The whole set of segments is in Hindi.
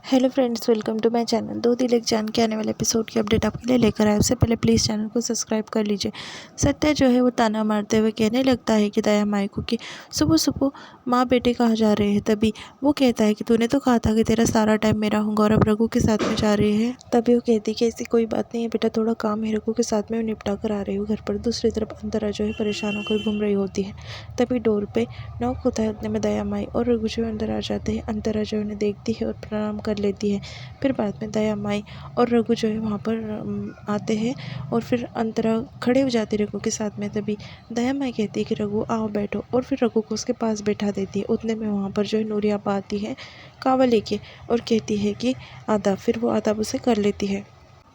Hello friends, welcome to my channel. दो दिल एक जान के आने वाले एपिसोड की अपडेट आपके लिए लेकर आए। उससे पहले प्लीज़ चैनल को सब्सक्राइब कर लीजिए। सत्या जो है वो ताना मारते हुए कहने लगता है कि दया माई को कि सुबह सुबह माँ बेटे कहाँ जा रहे हैं। तभी वो कहता है कि तूने तो कहा था कि तेरा सारा टाइम मेरा होगा और अब रघु के साथ में जा रही है। तभी वो कहती कि ऐसी कोई बात नहीं है बेटा, थोड़ा काम है, रघु के साथ में निपटा कर आ रही हूँ घर पर। दूसरी तरफ अंतरा जो है परेशान होकर घूम रही होती है। तभी डोर पे नॉक होता है। उतने में दया माई और रघु जो अंदर आ जाते हैं। अंतरा जो उन्हें देखती है और प्रणाम कर लेती है। फिर बाद में दया माई और रघु जो है वहाँ पर आते हैं और फिर अंतरा खड़े हो जाते रघु के साथ में। तभी दया माई कहती है कि रघु आओ बैठो, और फिर रघु को उसके पास बैठा देती है। उतने में वहाँ पर जो है नूरिया आपा आती है कावा लेके और कहती है कि आदाब। फिर वो आदाब उसे कर लेती है।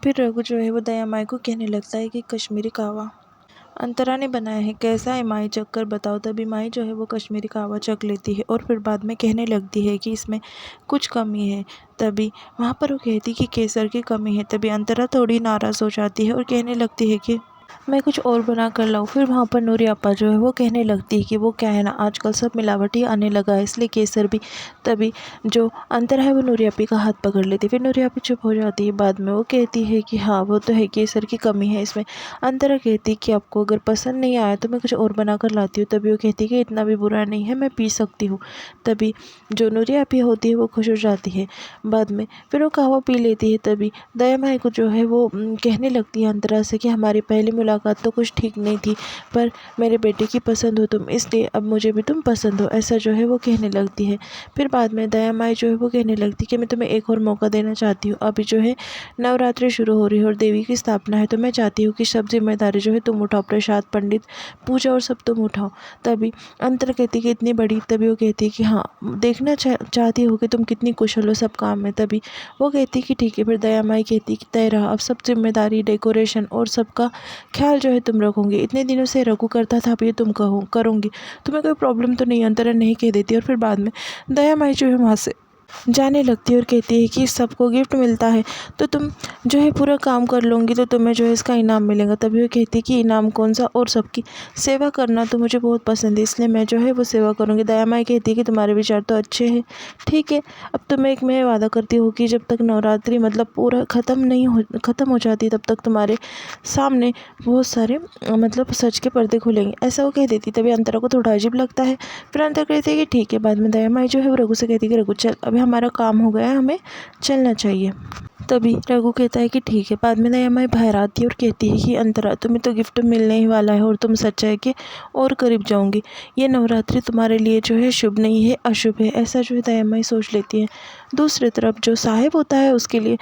फिर रघु जो है वो दया माई को कहने लगता है कि कश्मीरी कावा अंतरा ने बनाया है, कैसा है माई, चख कर बताओ। तभी माई जो है वो कश्मीरी कावा चख लेती है और फिर बाद में कहने लगती है कि इसमें कुछ कमी है। तभी वहाँ पर वो कहती कि केसर की कमी है। तभी अंतरा थोड़ी नाराज़ हो जाती है और कहने लगती है कि मैं कुछ और बना कर लाऊं। फिर वहाँ पर नूरी आपा जो है वो कहने लगती है कि वो क्या है ना, आजकल सब मिलावटी आने लगा है, इसलिए केसर भी। तभी जो अंतरा है वो नूरी आपी का हाथ पकड़ लेती है। फिर नूरी आपी चुप हो जाती है। बाद में वो कहती है कि हाँ वो तो है, केसर की कमी है इसमें। अंतरा कहती है कि आपको अगर पसंद नहीं आया तो मैं कुछ और बना कर लाती हूँ। तभी वो कहती है कि इतना भी बुरा नहीं है, मैं पी सकती हूँ। तभी जो नूरी आपी होती है वो खुश हो जाती है। बाद में फिर वो कहवा पी लेती है। तभी दया माई को जो है वो कहने लगती है अंतरा से कि हमारी पहली मुलाकात तो कुछ ठीक नहीं थी, पर मेरे बेटे की पसंद हो तुम, इसलिए अब मुझे भी तुम पसंद हो, ऐसा जो है वो कहने लगती है। फिर बाद में दया माई जो है वो कहने लगती है कि मैं तुम्हें एक और मौका देना चाहती हूँ। अभी जो है नवरात्रि शुरू हो रही है और देवी की स्थापना है, तो मैं चाहती हूँ कि सब जिम्मेदारी जो है तुम उठाओ, प्रसाद, पंडित, पूजा और सब तुम उठाओ। तभी अंतर कहती है कि इतनी बड़ी। तभी वो कहती है कि हाँ देखना चाहती हो कि तुम कितनी कुशल हो सब काम में। तभी वो कहती है कि ठीक है। फिर दया माई कहती है कि तय रहा, अब सब जिम्मेदारी, डेकोरेशन और सबका ख्याल जो है तुम रखोगे। इतने दिनों से रघु करता था, अब ये तुम करोगी, तुम्हें कोई प्रॉब्लम तो नहीं। अंतरा नहीं कह देती। और फिर बाद में दया माई जो है वहाँ से जाने लगती है और कहती है कि सबको गिफ्ट मिलता है, तो तुम जो है पूरा काम कर लूँगी तो तुम्हें जो है इसका इनाम मिलेगा। तभी वो कहती है कि इनाम कौन सा, और सबकी सेवा करना तो मुझे बहुत पसंद है, इसलिए मैं जो है वो सेवा करूँगी। दया माई कहती है कि तुम्हारे विचार तो अच्छे हैं, ठीक है। अब तुम्हें एक मैं वादा करती हूँ कि जब तक नवरात्रि मतलब पूरा ख़त्म हो जाती तब तक तुम्हारे सामने बहुत सारे मतलब सच के पर्दे खुलेंगे, ऐसा वो कह देती। तभी अंतरा को थोड़ा अजीब लगता है। फिर अंतरा कहती है कि ठीक है। बाद में दया माई जो है वो रघु से कहती है कि रघु चल, अभी हमारा काम हो गया है, हमें चलना चाहिए। तभी रघु कहता है कि ठीक है। बाद में दया माई बाहर आती है और कहती है कि अंतरा तुम्हें तो गिफ्ट मिलने ही वाला है और तुम सच्चाई के और करीब जाओगी। ये नवरात्रि तुम्हारे लिए जो है शुभ नहीं है, अशुभ है, ऐसा जो है दया माई सोच लेती है। दूसरी तरफ जो साहेब होता है उसके लिए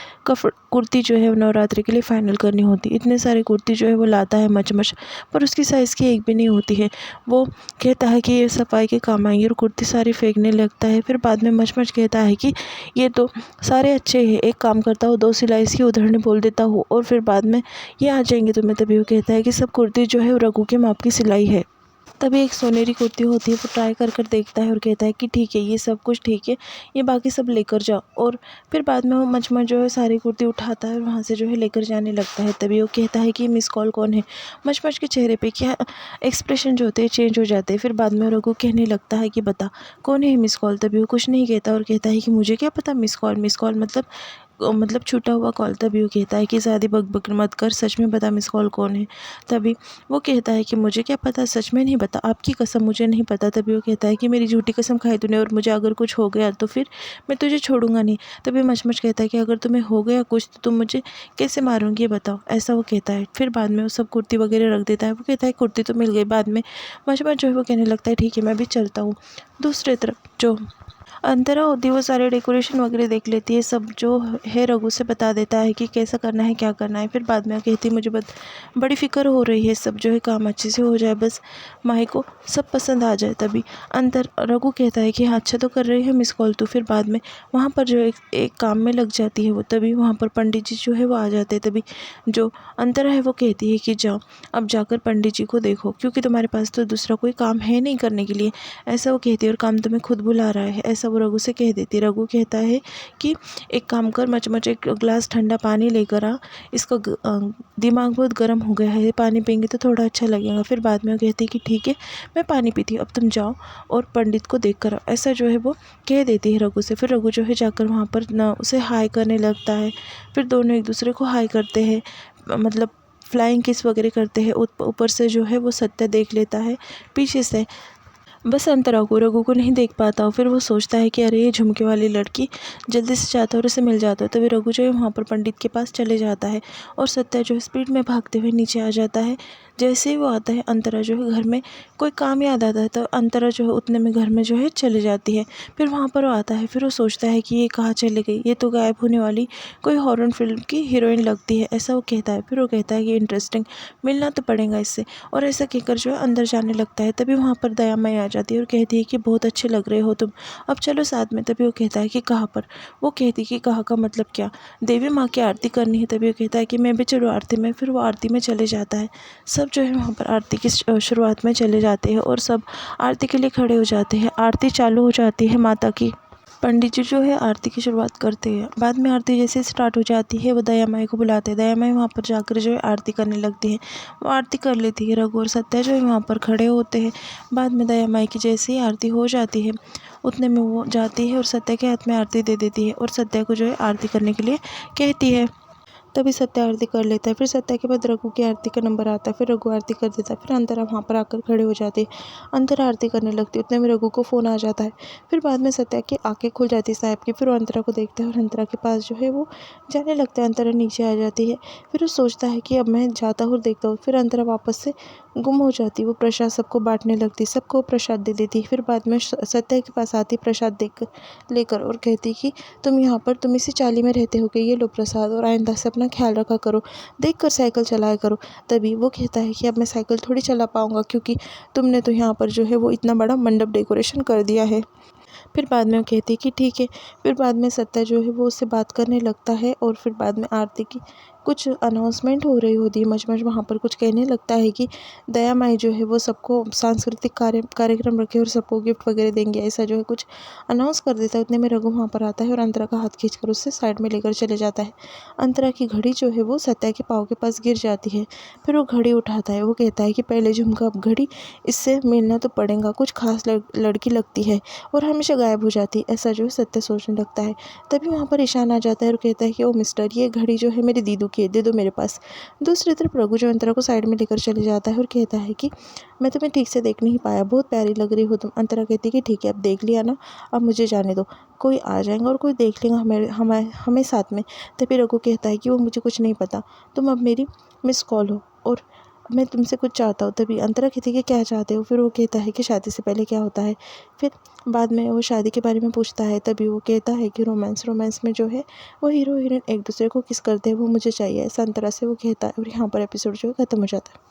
कुर्ती जो है वो नवरात्रि के लिए फ़ाइनल करनी होती है। इतने सारे कुर्ती जो है वो लाता है मचमच, पर उसकी साइज़ की एक भी नहीं होती है। वो कहता है कि ये सफाई के काम आएंगी और कुर्ती सारी फेंकने लगता है। फिर बाद में मचमच कहता है कि ये तो सारे अच्छे हैं, एक काम करता हूँ, दो सिलाई इसकी उधरने बोल देता हूँ और फिर बाद में ये आ जाएंगे तुम्हें। तभी वो कहता है कि सब कुर्ती जो है वो रघु के माप की सिलाई है। तभी एक सोनेरी कुर्ती होती है, वो ट्राई कर देखता है और कहता है कि ठीक है, ये सब कुछ ठीक है, ये बाकी सब लेकर जाओ। और फिर बाद में वो मचमच जो है सारी कुर्ती उठाता है और वहाँ से जो है लेकर जाने लगता है। तभी वो कहता है कि मिस कॉल कौन है। मचमच के चेहरे पे क्या एक्सप्रेशन जो होते हैं चेंज हो जाते हैं। फिर बाद में रघु कहने लगता है कि बता कौन है मिस कॉल। तभी वो कुछ नहीं कहता और कहता है कि मुझे क्या पता, मिस कॉल मतलब छूटा हुआ कॉल। तभी वो कहता है कि ज़्यादा बक मत कर, सच में बता मिस कॉल कौन है। तभी वो कहता है कि मुझे क्या पता, सच में नहीं पता, आपकी कसम मुझे नहीं पता। तभी वो कहता है कि मेरी झूठी कसम खाई तूने और मुझे अगर कुछ हो गया तो फिर मैं तुझे छोड़ूंगा नहीं। तभी मचमच कहता है कि अगर तुम्हें हो गया कुछ तो तुम मुझे कैसे मारोगी ये बताओ, ऐसा वो कहता है। फिर बाद में वो सब कुर्ती वगैरह रख देता है। वो कहता है कुर्ती तो मिल गई। बाद में मचमच जो है वो कहने लगता है ठीक है मैं भी चलता हूँ। दूसरी तरफ जो अंतरा होती है वो सारे डेकोरेशन वगैरह देख लेती है, सब जो है रघु से बता देता है कि कैसा करना है क्या करना है। फिर बाद में कहती है मुझे बड़ी फिक्र हो रही है, सब जो है काम अच्छे से हो जाए, बस माही को सब पसंद आ जाए। तभी रघु कहता है कि हाँ अच्छा तो कर रही है मिस कॉल तो। फिर बाद में वहाँ पर जो एक काम में लग जाती है वो। तभी वहाँ पर पंडित जी जो है वो आ जाते हैं। तभी जो अंतरा है वो कहती है कि जाओ अब जाकर पंडित जी को देखो, क्योंकि तुम्हारे पास तो दूसरा कोई काम है नहीं करने के लिए, ऐसा वो कहती है। और काम तुम्हें खुद बुला रहा है, ऐसा वो रघु से कह देती है। रघु कहता है कि एक काम कर, मच एक ग्लास ठंडा पानी लेकर आ, इसका दिमाग बहुत गर्म हो गया है, पानी पियेंगे तो थोड़ा अच्छा लगेगा। फिर बाद में वो कहती है कि ठीक है मैं पानी पीती हूँ, अब तुम जाओ और पंडित को देख कर आओ, ऐसा जो है वो कह देती है रघु से। फिर रघु जो है जाकर वहाँ पर न उसे हाय करने लगता है। फिर दोनों एक दूसरे को हाय करते हैं, मतलब फ्लाइंग किस वगैरह करते हैं। ऊपर से जो है वो सत्य देख लेता है पीछे से, बस अंतरा को, रघु को नहीं देख पाता। और फिर वो सोचता है कि अरे ये झुमके वाली लड़की, जल्दी से जाता है और उसे मिल जाता है। तभी रघु जो है वहाँ पर पंडित के पास चले जाता है और सत्या जो है स्पीड में भागते हुए नीचे आ जाता है। जैसे ही वो आता है, अंतरा जो है घर में कोई काम याद आता है, तो अंतरा जो है उतने में घर में जो है चले जाती है। फिर वहाँ पर वो आता है, फिर वो सोचता है कि ये कहाँ चली गई, ये तो गायब होने वाली कोई हॉरर फिल्म की हीरोइन लगती है, ऐसा वो कहता है। फिर वो कहता है कि इंटरेस्टिंग, मिलना तो पड़ेगा इससे, और ऐसा कहकर जो है अंदर जाने लगता है। तभी वहाँ पर दया माई आ जाती है और कहती है कि बहुत अच्छे लग रहे हो तुम, अब चलो साथ में। तभी वो कहता है कि कहाँ पर। वो कहती है कि कहाँ का मतलब क्या, देवी माँ की आरती करनी है। तभी वो कहता है कि मैं भी चलो आरती में। फिर वो आरती में चले जाता है। सब जो है वहाँ पर आरती की शुरुआत में चले जाते हैं और सब आरती के लिए खड़े हो जाते हैं। आरती चालू हो जाती है माता की। पंडित जी जो है आरती की शुरुआत करते हैं। बाद में आरती जैसे स्टार्ट हो जाती है, वो दया माई को बुलाते हैं। दया माई वहाँ पर जाकर जो है आरती करने लगती है। वो आरती कर लेती है। रघु और सत्या जो है वहाँ पर खड़े होते हैं। बाद में दया माई की जैसे ही आरती हो जाती है, उतने में वो जाती है और सत्या के हाथ में आरती दे देती है और सत्या को जो है आरती करने के लिए कहती है। तभी सत्या आरती कर लेता है। फिर सत्या के बाद रघु की आरती का नंबर आता है। फिर रघु आरती कर देता है। फिर अंतरा वहाँ पर आकर खड़े हो जाते हैं। अंतरा आरती करने लगती है। उतने में रघु को फ़ोन आ जाता है। फिर बाद में सत्या की आंखें खुल जाती है साहब की। फिर वो अंतरा को देखता है और अंतरा के पास जो है वो जाने लगता है। अंतरा नीचे आ जाती है। फिर वो सोचता है कि अब मैं जाता हूँ देखता हूँ। फिर अंतरा वापस से गुम हो जाती है। वो प्रसाद सबको बांटने लगती, सबको प्रसाद दे देती। फिर बाद में सत्या के पास आती प्रसाद देकर लेकर और कहती कि तुम यहाँ पर, तुम इसी चाली में रहते हो कि ये लो प्रसाद, और आइंदा से अपना ख्याल रखा करो, देख कर साइकिल चलाया करो। तभी वो कहता है कि अब मैं साइकिल थोड़ी चला पाऊँगा, क्योंकि तुमने तो यहाँ पर जो है वो इतना बड़ा मंडप डेकोरेशन कर दिया है। फिर बाद में वो कहती है कि ठीक है। फिर बाद में सत्या जो है वो उससे बात करने लगता है और फिर बाद में आरती की कुछ अनाउंसमेंट हो रही होती है। मच वहाँ पर कुछ कहने लगता है कि दया माई जो है वो सबको सांस्कृतिक कार्यक्रम रखे और सबको गिफ्ट वगैरह देंगे, ऐसा जो है कुछ अनाउंस कर देता है। उतने में रघु वहाँ पर आता है और अंतरा का हाथ खींचकर उससे साइड में लेकर चले जाता है। अंतरा की घड़ी जो है वो सत्या के पाँव के पास गिर जाती है। फिर वो घड़ी उठाता है। वो कहता है कि पहले झुमका अब घड़ी, इससे मिलना तो पड़ेगा, कुछ खास लड़की लगती है और हमेशा गायब हो जाती है, ऐसा जो है सत्य सोचने लगता है। तभी वहाँ पर ईशान आ जाता है और कहता है कि ओ मिस्टर, ये घड़ी जो है मेरे दीदू की है, दे दो मेरे पास। दूसरी तरफ रघु जो अंतरा को साइड में लेकर चले जाता है और कहता है कि मैं तुम्हें ठीक से देख नहीं पाया, बहुत प्यारी लग रही हो तुम। अंतरा कहती है कि ठीक है, अब देख लिया ना, अब मुझे जाने दो, कोई आ जाएगा और कोई देख लेगा हमें साथ में। तभी रघु कहता है कि वो मुझे कुछ नहीं पता, तुम अब मेरी मिस कॉल हो और मैं तुमसे कुछ चाहता हूँ। तभी अंतरा कहती है कि क्या चाहते हो। फिर वो कहता है कि शादी से पहले क्या होता है। फिर बाद में वो शादी के बारे में पूछता है। तभी वो कहता है कि रोमांस में जो है वो हीरो हीरोइन एक दूसरे को किस करते हैं, वो मुझे चाहिए, ऐसा अंतरा से वो कहता है। और यहाँ पर एपिसोड जो है ख़त्म हो जाता है।